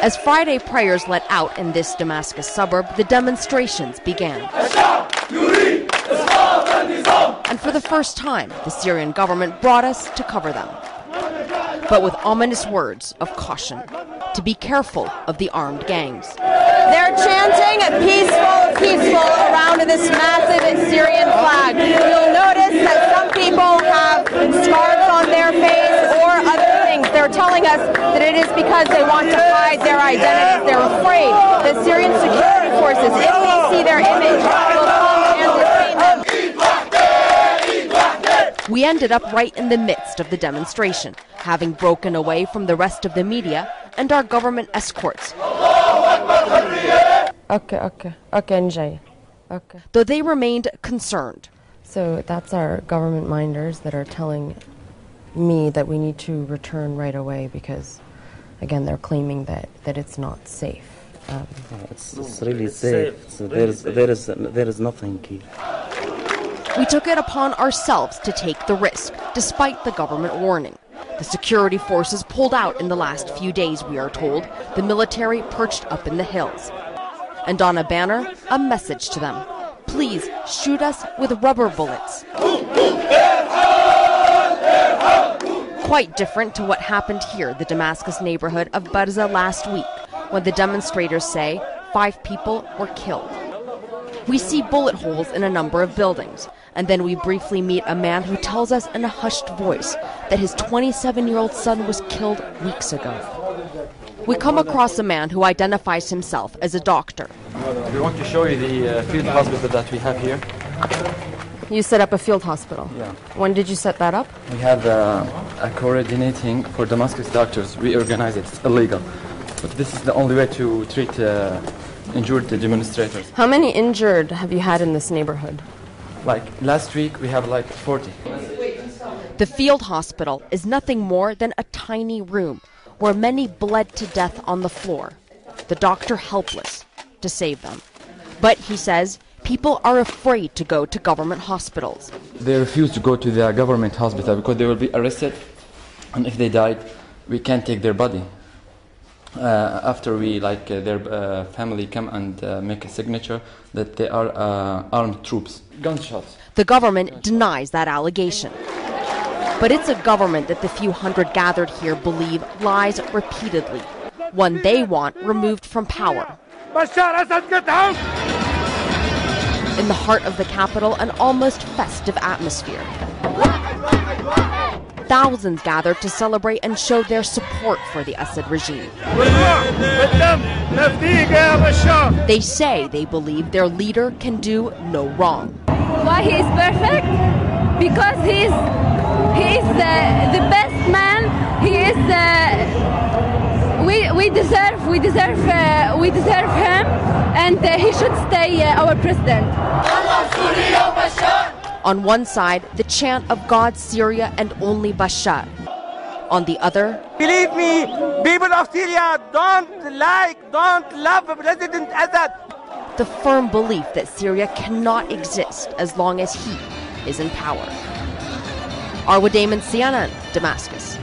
As Friday prayers let out in this Damascus suburb, the demonstrations began. And for the first time, the Syrian government brought us to cover them, but with ominous words of caution, to be careful of the armed gangs. They're chanting peaceful, peaceful around this massive Syrian flag. You'll notice that some people have scarves on their face or other things. They're telling us that it is because they want to hide their identities. They're afraid that Syrian security forces, if they see their image, will come and detain them. We ended up right in the midst of the demonstration, having broken away from the rest of the media and our government escorts. Okay. Though they remained concerned. So that's our government minders that are telling me that we need to return right away because, again, they're claiming that it's not safe. It's really safe. So there is nothing here. We took it upon ourselves to take the risk, despite the government warning. The security forces pulled out in the last few days, we are told, the military perched up in the hills. And on a banner, a message to them. Please shoot us with rubber bullets. Quite different to what happened here, the Damascus neighborhood of Barza last week, when the demonstrators say 5 people were killed. We see bullet holes in a number of buildings, and then we briefly meet a man who tells us in a hushed voice that his 27-year-old son was killed weeks ago. We come across a man who identifies himself as a doctor. We want to show you the field hospital that we have here. You set up a field hospital? Yeah. When did you set that up? We have a coordinating for Damascus doctors. We organize it. It's illegal. But this is the only way to treat injured demonstrators. How many injured have you had in this neighborhood? Like last week, we have like 40. The field hospital is nothing more than a tiny room where many bled to death on the floor, the doctor helpless to save them. But, he says, people are afraid to go to government hospitals. They refuse to go to the government hospital because they will be arrested, and if they died, we can't take their body. After we, their family come and make a signature that they are armed troops. Gunshots. The government denies that allegation. But it's a government that the few hundred gathered here believe lies repeatedly, one they want removed from power. In the heart of the capital, an almost festive atmosphere. Thousands gathered to celebrate and show their support for the Assad regime. They say they believe their leader can do no wrong. Why he is perfect? Because he is the best man. He is we deserve him, and he should stay our president. On one side, the chant of God, Syria, and only Bashar. On the other, believe me, people of Syria don't love President Assad. The firm belief that Syria cannot exist as long as he is in power. Arwa Damon, CNN, Damascus.